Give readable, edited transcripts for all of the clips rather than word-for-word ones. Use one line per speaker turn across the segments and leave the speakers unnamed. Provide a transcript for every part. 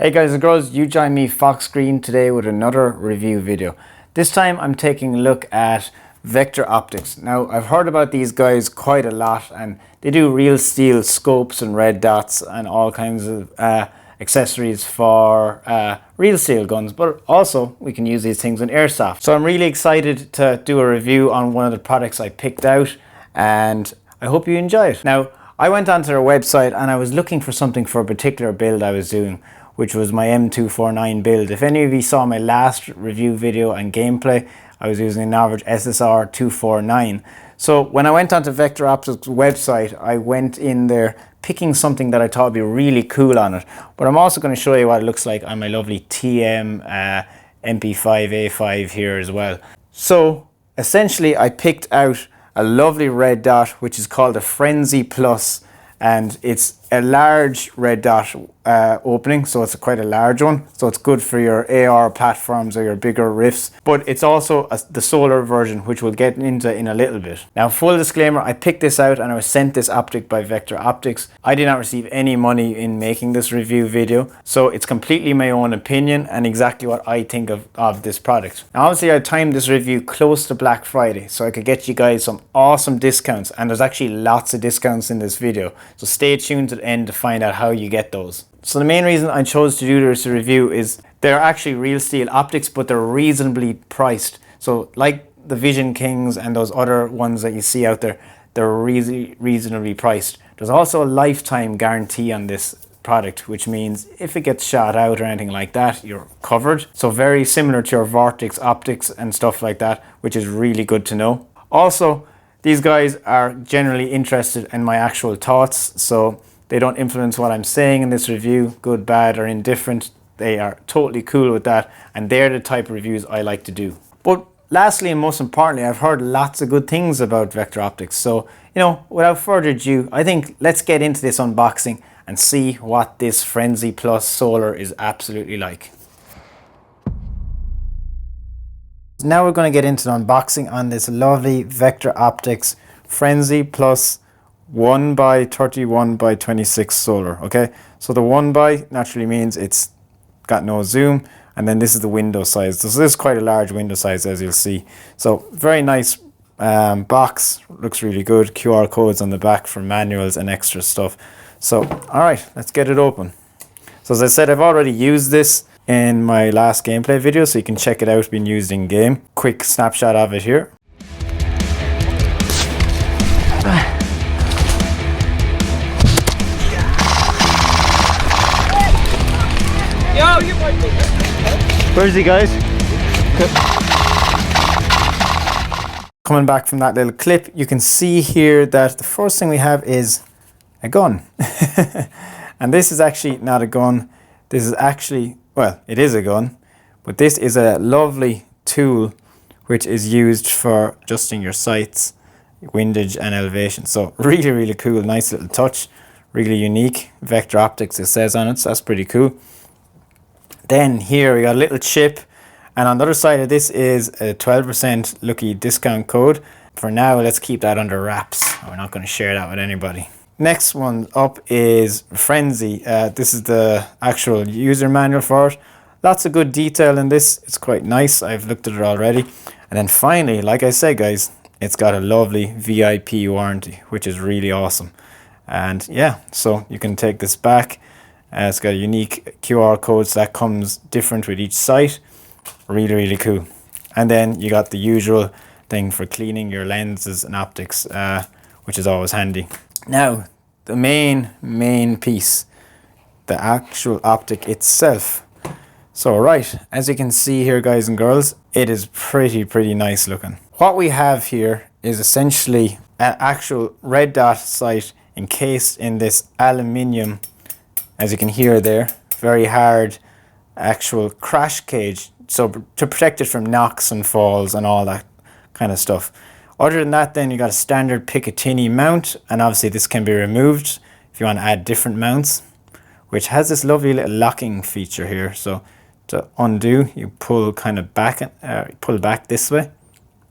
Hey guys and girls, you join me FoxGreen today with another review video. This time I'm taking a look at Vector Optics. Now I've heard about these guys quite a lot and they do real steel scopes and red dots and all kinds of accessories for real steel guns, but also we can use these things in airsoft. So I'm really excited to do a review on one of the products I picked out and I hope you enjoy it. Now I went onto their website and I was looking for something for a particular build I was doing, which was my M249 build. If any of you saw my last review video and gameplay, I was using an average SSR 249. So when I went onto Vector Optics website, I went in there picking something that I thought would be really cool on it. But I'm also going to show you what it looks like on my lovely TM MP5A5 here as well. So essentially I picked out a lovely red dot, which is called a Frenzy Plus, and it's a large red dot opening, so it's quite a large one, so it's good for your AR platforms or your bigger Rifs, but it's also the solar version, which we'll get into in a little bit. Now, full disclaimer, I picked this out and I was sent this optic by Vector Optics. I did not receive any money in making this review video, so it's completely my own opinion and exactly what I think of this product. Now obviously I timed this review close to Black Friday so I could get you guys some awesome discounts, and there's actually lots of discounts in this video, so stay tuned to the end to find out how you get those. So the main reason I chose to do this review is they're actually real steel optics, but they're reasonably priced. So like the Vision Kings and those other ones that you see out there, they're really reasonably priced. There's also a lifetime guarantee on this product, which means if it gets shot out or anything like that, you're covered. So very similar to your Vortex optics and stuff like that, which is really good to know. Also, these guys are generally interested in my actual thoughts, so they don't influence what I'm saying in this review, good, bad, or indifferent. They are totally cool with that, and they're the type of reviews I like to do. But lastly, and most importantly, I've heard lots of good things about Vector Optics. So, without further ado, I think let's get into this unboxing and see what this Frenzy Plus Solar is absolutely like. Now we're going to get into the unboxing on this lovely Vector Optics Frenzy Plus 1x31x26 solar. Okay, so the 1x naturally means it's got no zoom, and then this is the window size. So this is quite a large window size, as you'll see. So very nice box, looks really good. QR codes on the back for manuals and extra stuff. So all right, let's get it open. So as I said, I've already used this in my last gameplay video, so you can check it out being used in game. Quick snapshot of it here. Where's he, guys? Coming back from that little clip, you can see here that the first thing we have is a gun. And this is actually not a gun. This is actually, well, it is a gun, but this is a lovely tool which is used for adjusting your sights, windage and elevation. So really, really cool, nice little touch, really unique. Vector Optics, it says on it, so that's pretty cool. Then here we got a little chip, and on the other side of this is a 12% lucky discount code. For now, let's keep that under wraps. We're not going to share that with anybody. Next one up is Frenzy. This is the actual user manual for it. Lots of good detail in this. It's quite nice. I've looked at it already. And then finally, like I said, guys, it's got a lovely VIP warranty, which is really awesome. And yeah, so you can take this back. It's got a unique QR code, so that comes different with each site. Really, really cool. And then you got the usual thing for cleaning your lenses and optics, which is always handy. Now, the main piece, the actual optic itself. So right, as you can see here, guys and girls, it is pretty nice looking. What we have here is essentially an actual red dot sight encased in this aluminium, as you can hear there, very hard actual crash cage, so to protect it from knocks and falls and all that kind of stuff. Other than that, then you got a standard Picatinny mount, and obviously this can be removed if you want to add different mounts, which has this lovely little locking feature here. So to undo, you pull kind of back, pull back this way,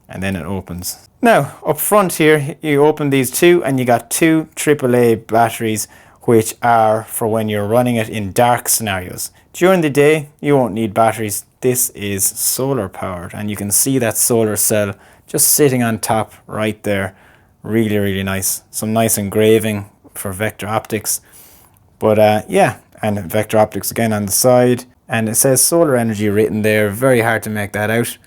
and then it opens. Now up front here, you open these two, and you got two AAA batteries which are for when you're running it in dark scenarios. During the day, you won't need batteries. This is solar powered, and you can see that solar cell just sitting on top right there. Really, really nice. Some nice engraving for vector optics. But yeah, and vector optics again on the side. And it says solar energy written there. Very hard to make that out,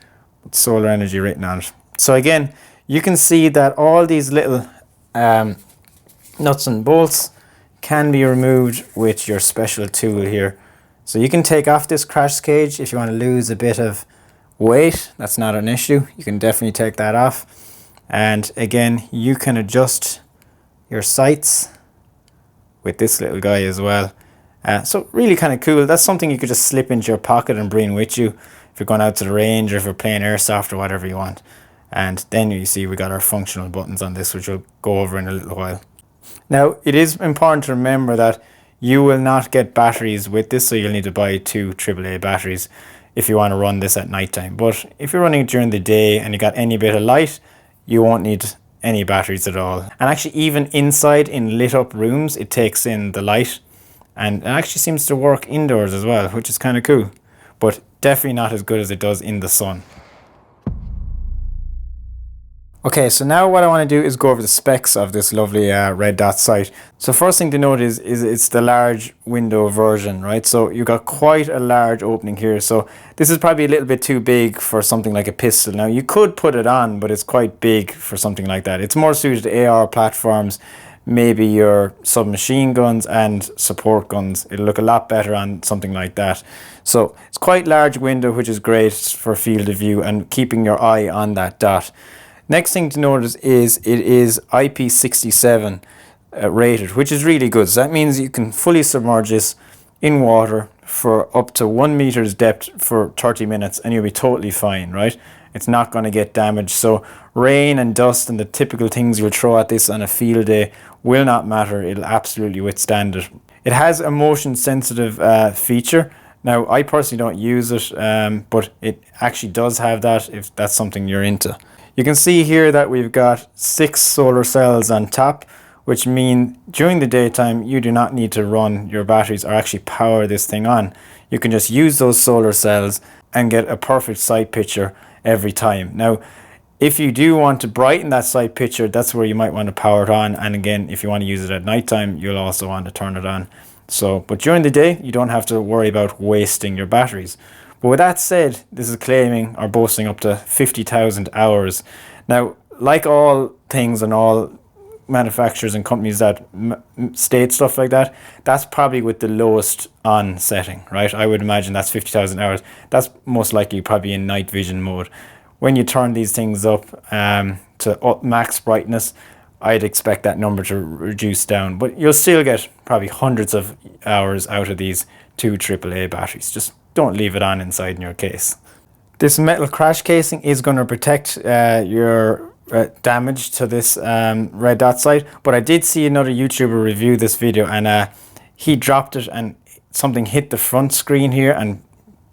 but solar energy written on it. So again, you can see that all these little nuts and bolts can be removed with your special tool here. So you can take off this crash cage if you want to lose a bit of weight. That's not an issue. You can definitely take that off. And again, you can adjust your sights with this little guy as well. So really kind of cool. That's something you could just slip into your pocket and bring with you if you're going out to the range or if you're playing airsoft or whatever you want. And then you see we got our functional buttons on this, which we'll go over in a little while. Now, it is important to remember that you will not get batteries with this, so you'll need to buy 2 AAA batteries if you want to run this at nighttime. But if you're running it during the day and you got any bit of light, you won't need any batteries at all. And actually, even inside in lit up rooms, it takes in the light, and it actually seems to work indoors as well, which is kind of cool, but definitely not as good as it does in the sun. Okay, so now what I want to do is go over the specs of this lovely red dot sight. So first thing to note is it's the large window version, right? So you've got quite a large opening here. So this is probably a little bit too big for something like a pistol. Now you could put it on, but it's quite big for something like that. It's more suited to AR platforms, maybe your submachine guns and support guns. It'll look a lot better on something like that. So it's quite large window, which is great for field of view and keeping your eye on that dot. Next thing to notice is it is IP67 rated, which is really good. So that means you can fully submerge this in water for up to 1 meter's depth for 30 minutes and you'll be totally fine, right? It's not going to get damaged. So rain and dust and the typical things you'll throw at this on a field day will not matter. It'll absolutely withstand it. It has a motion sensitive feature. Now, I personally don't use it, but it actually does have that if that's something you're into. You can see here that we've got 6 solar cells on top, which mean during the daytime you do not need to run your batteries or actually power this thing on. You can just use those solar cells and get a perfect sight picture every time. Now, if you do want to brighten that sight picture, that's where you might want to power it on. And again, if you want to use it at nighttime, you'll also want to turn it on. So, but during the day, you don't have to worry about wasting your batteries. But with that said, this is claiming or boasting up to 50,000 hours. Now, like all things and all manufacturers and companies that state stuff like that, that's probably with the lowest on setting, right? I would imagine that's 50,000 hours. That's most likely probably in night vision mode. When you turn these things up to max brightness, I'd expect that number to reduce down, but you'll still get probably hundreds of hours out of these 2 AAA batteries. Just don't leave it on inside in your case. This metal crash casing is going to protect your damage to this red dot sight, but I did see another YouTuber review this video and he dropped it and something hit the front screen here and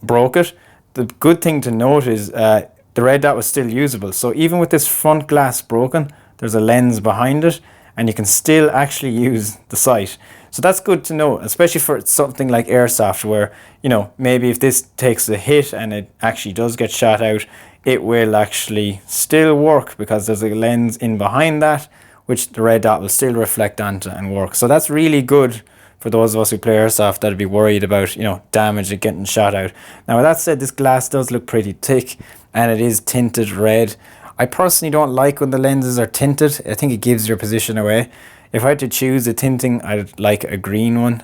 broke it. The good thing to note is the red dot was still usable, so even with this front glass broken, there's a lens behind it and you can still actually use the sight. So that's good to know, especially for something like airsoft where, you know, maybe if this takes a hit and it actually does get shot out, it will actually still work because there's a lens in behind that, which the red dot will still reflect onto and work. So that's really good for those of us who play airsoft that'd be worried about, you know, damage and getting shot out. Now, with that said, this glass does look pretty thick and it is tinted red. I personally don't like when the lenses are tinted. I think it gives your position away. If I had to choose a tinting, I'd like a green one.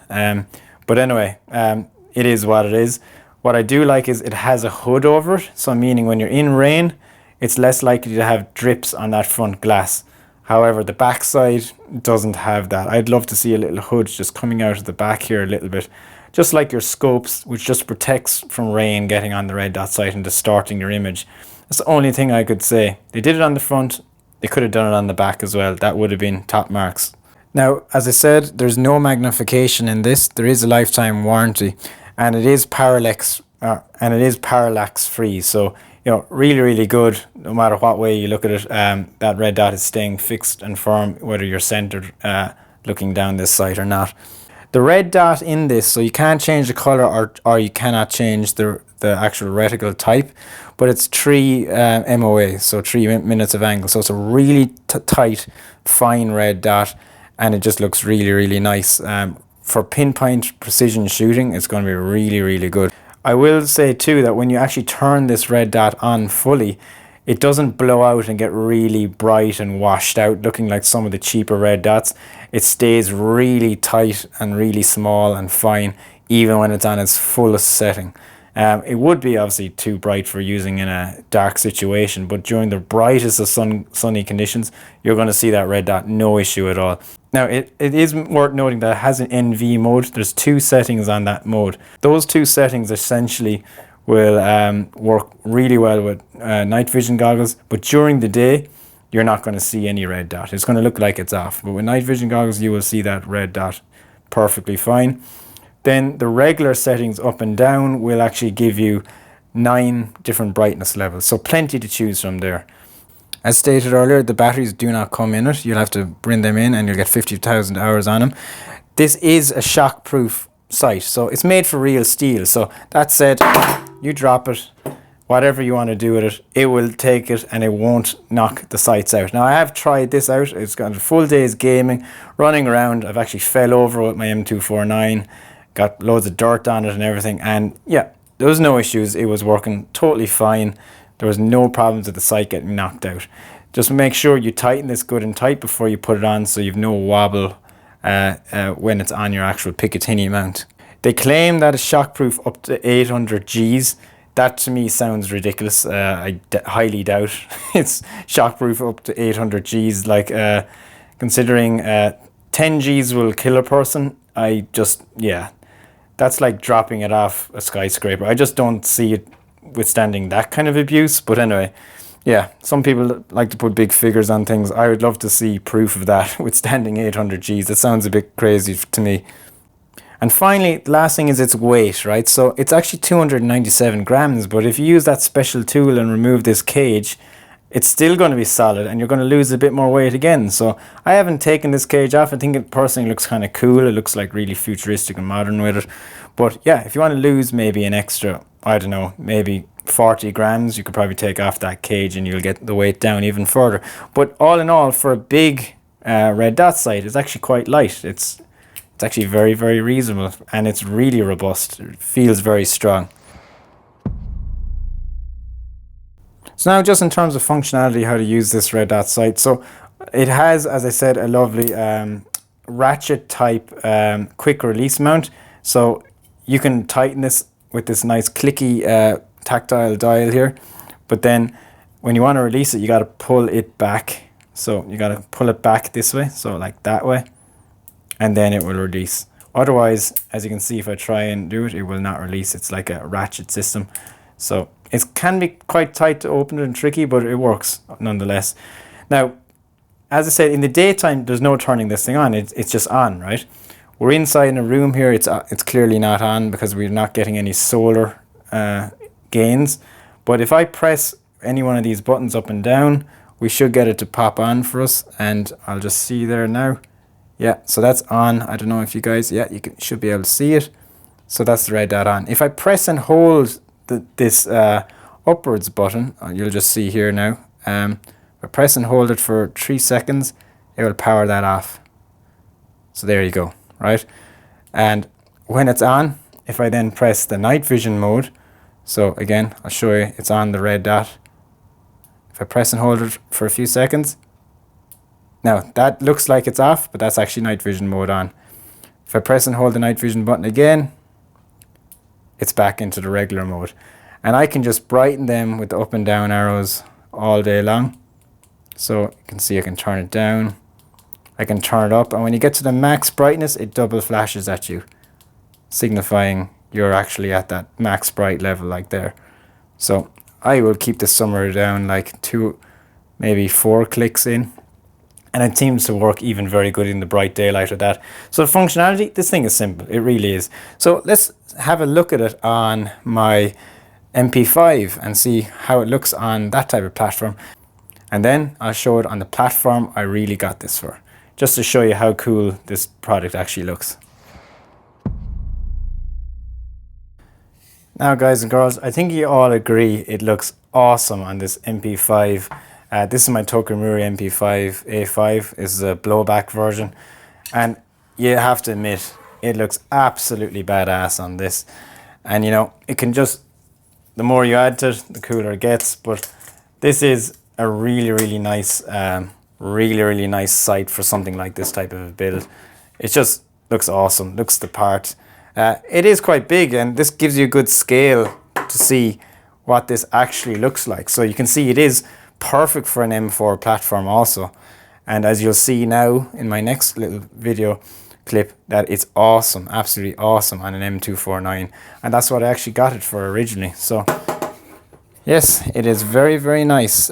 But anyway, it is what it is. What I do like is it has a hood over it. So meaning when you're in rain, it's less likely to have drips on that front glass. However, the back side doesn't have that. I'd love to see a little hood just coming out of the back here a little bit. Just like your scopes, which just protects from rain getting on the red dot sight and distorting your image. That's the only thing I could say. They did it on the front. They could have done it on the back as well. That would have been top marks. Now, as I said, there's no magnification in this. There is a lifetime warranty, and it is parallax free. So, you know, really, really good. No matter what way you look at it, that red dot is staying fixed and firm, whether you're centered looking down this sight or not. The red dot in this, so you can't change the color or you cannot change the actual reticle type, but it's 3 MOA, so 3 minutes of angle. So it's a really tight, fine red dot, and it just looks really, really nice. For pinpoint precision shooting, it's going to be really, really good. I will say too that when you actually turn this red dot on fully, it doesn't blow out and get really bright and washed out, looking like some of the cheaper red dots. It stays really tight and really small and fine, even when it's on its fullest setting. It would be obviously too bright for using in a dark situation, but during the brightest of sunny conditions, you're going to see that red dot, no issue at all. Now, it is worth noting that it has an NV mode. There's 2 settings on that mode. Those 2 settings essentially will work really well with night vision goggles, but during the day, you're not going to see any red dot. It's going to look like it's off, but with night vision goggles, you will see that red dot perfectly fine. Then the regular settings up and down will actually give you 9 different brightness levels, so plenty to choose from there. As stated earlier, the batteries do not come in it. You'll have to bring them in and you'll get 50,000 hours on them. This is a shock-proof sight, so it's made for real steel. So that said, you drop it, whatever you want to do with it, it will take it and it won't knock the sights out. Now, I have tried this out. It's got a full day's gaming, running around. I've actually fell over with my M249, got loads of dirt on it and everything, and yeah, there was no issues. It was working totally fine. There was no problems with the sight getting knocked out. Just make sure you tighten this good and tight before you put it on, so you've no wobble when it's on your actual Picatinny mount. They claim that it's shockproof up to 800 Gs. That to me sounds ridiculous. I highly doubt it's shockproof up to 800 Gs. Like considering 10 Gs will kill a person, yeah, that's like dropping it off a skyscraper. I just don't see it withstanding that kind of abuse. But anyway, yeah, some people like to put big figures on things. I would love to see proof of that withstanding 800 Gs. That sounds a bit crazy to me. And finally, the last thing is its weight, right? So it's actually 297 grams, but if you use that special tool and remove this cage, it's still going to be solid and you're going to lose a bit more weight again. So I haven't taken this cage off. I think it personally looks kind of cool. It looks like really futuristic and modern with it. But yeah, if you want to lose maybe an extra, I don't know, maybe 40 grams, you could probably take off that cage and you'll get the weight down even further. But all in all, for a big red dot sight, it's actually quite light. It's actually very, very reasonable, and it's really robust. It feels very strong. So now just in terms of functionality, how to use this red dot sight. So it has, as I said, a lovely ratchet type quick release mount. So you can tighten this with this nice clicky tactile dial here, but then when you want to release it, you got to pull it back. So you got to pull it back this way, so like that way, and then it will release. Otherwise, as you can see, if I try and do it, it will not release. It's like a ratchet system. So it can be quite tight to open it and tricky, but it works nonetheless. Now, as I said, in the daytime, there's no turning this thing on. It's just on, right? We're inside in a room here. It's clearly not on because we're not getting any solar gains. But if I press any one of these buttons up and down, we should get it to pop on for us. And I'll just see there now. Yeah, so that's on. I don't know if you guys, yeah, should be able to see it. So that's the red dot on. If I press and hold this upwards button, you'll just see here now. If I press and hold it for 3 seconds, it will power that off. So there you go, right? And when it's on, if I then press the night vision mode, so again, I'll show you, it's on the red dot. If I press and hold it for a few seconds, now that looks like it's off, but that's actually night vision mode on. If I press and hold the night vision button again, it's back into the regular mode. And I can just brighten them with the up and down arrows all day long. So you can see I can turn it down, I can turn it up, and when you get to the max brightness, it double flashes at you, signifying you're actually at that max bright level like there. So I will keep this somewhere down like 2, maybe 4 clicks in. And it seems to work even very good in the bright daylight of that. So functionality, this thing is simple. It really is. So let's have a look at it on my MP5 and see how it looks on that type of platform. And then I'll show it on the platform I really got this for. just to show you how cool this product actually looks. Now guys and girls, I think you all agree it looks awesome on this MP5. This is my Tokamuri MP5 A5. This is a blowback version, and you have to admit it looks absolutely badass on this. And you know, it can just, the more you add to it, the cooler it gets. But this is a really nice really nice sight for something like this type of a build. It just looks awesome, looks the part. It is quite big, and this gives you a good scale to see what this actually looks like. So you can see it is perfect for an M4 platform also. And as you'll see now in my next little video clip, that it's awesome, absolutely awesome on an M249. And that's what I actually got it for originally. So yes, it is very nice.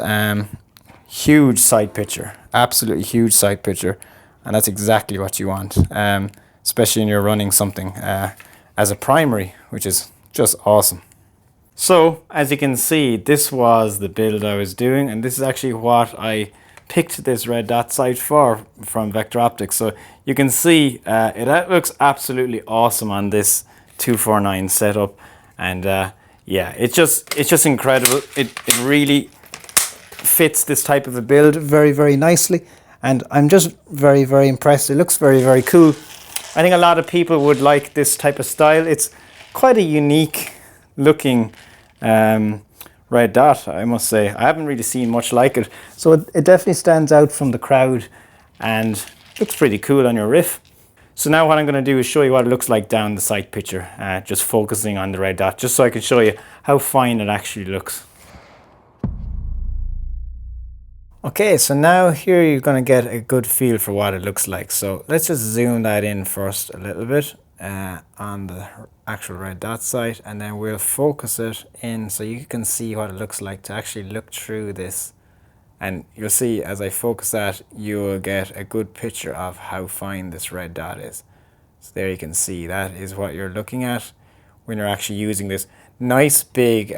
Huge sight picture, absolutely huge sight picture. And that's exactly what you want. Especially when you're running something as a primary, which is just awesome. So as you can see, this was the build I was doing, and this is actually what I picked this red dot sight for from Vector Optics. So you can see it looks absolutely awesome on this 249 setup, and yeah, it's just incredible. It really fits this type of a build very nicely, and I'm just very impressed. It looks very cool. I think a lot of people would like this type of style. It's quite a unique looking red dot, I must say. I haven't really seen much like it. So it definitely stands out from the crowd and looks pretty cool on your Rif. So now what I'm going to do is show you what it looks like down the sight picture, just focusing on the red dot, just so I can show you how fine it actually looks. Okay, so now here you're going to get a good feel for what it looks like. So let's just zoom that in first a little bit on the actual red dot sight, and then we'll focus it in so you can see what it looks like to actually look through this. And you'll see as I focus that, you will get a good picture of how fine this red dot is. So there you can see that is what you're looking at when you're actually using this. Nice big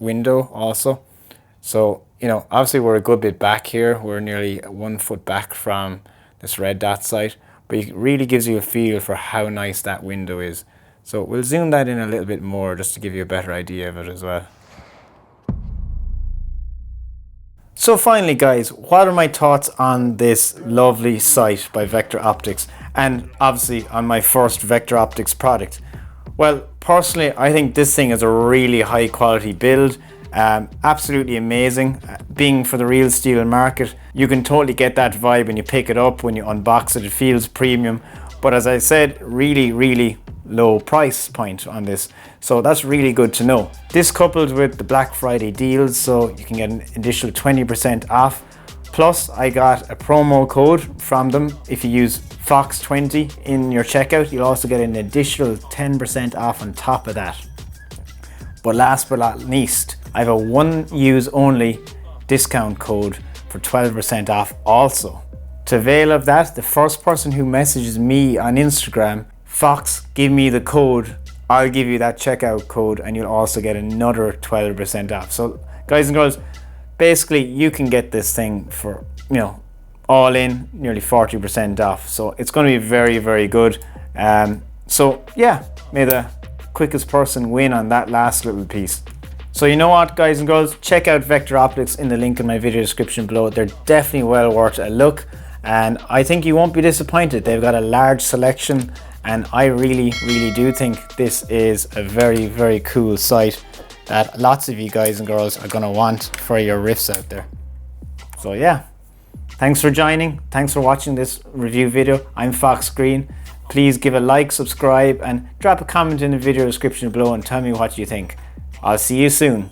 window also. So, you know, obviously we're a good bit back here. We're nearly 1 foot back from this red dot sight, but it really gives you a feel for how nice that window is. So we'll zoom that in a little bit more just to give you a better idea of it as well. So finally guys, what are my thoughts on this lovely sight by Vector Optics, and obviously on my first Vector Optics product? Well, personally, I think this thing is a really high quality build. Absolutely amazing. Being for the real steel market, you can totally get that vibe when you pick it up, when you unbox it. It feels premium, but as I said, really low price point on this, so that's really good to know. This coupled with the Black Friday deals, so you can get an additional 20% off. Plus I got a promo code from them. If you use FOX20 in your checkout, you'll also get an additional 10% off on top of that. But last but not least, I have a one use only discount code for 12% off also. To avail of that, the first person who messages me on Instagram, Fox, give me the code, I'll give you that checkout code, and you'll also get another 12% off. So guys and girls, basically you can get this thing for, you know, all in nearly 40% off. So it's going to be very good. So yeah, may the quickest person win on that last little piece. So you know what guys and girls, check out Vector Optics in the link in my video description below. They're definitely well worth a look, and I think you won't be disappointed. They've got a large selection, and I really do think this is a very cool sight that lots of you guys and girls are going to want for your Rifs out there. So yeah, thanks for joining, thanks for watching this review video. I'm FoxGreen. Please give a like, subscribe, and drop a comment in the video description below and tell me what you think. I'll see you soon.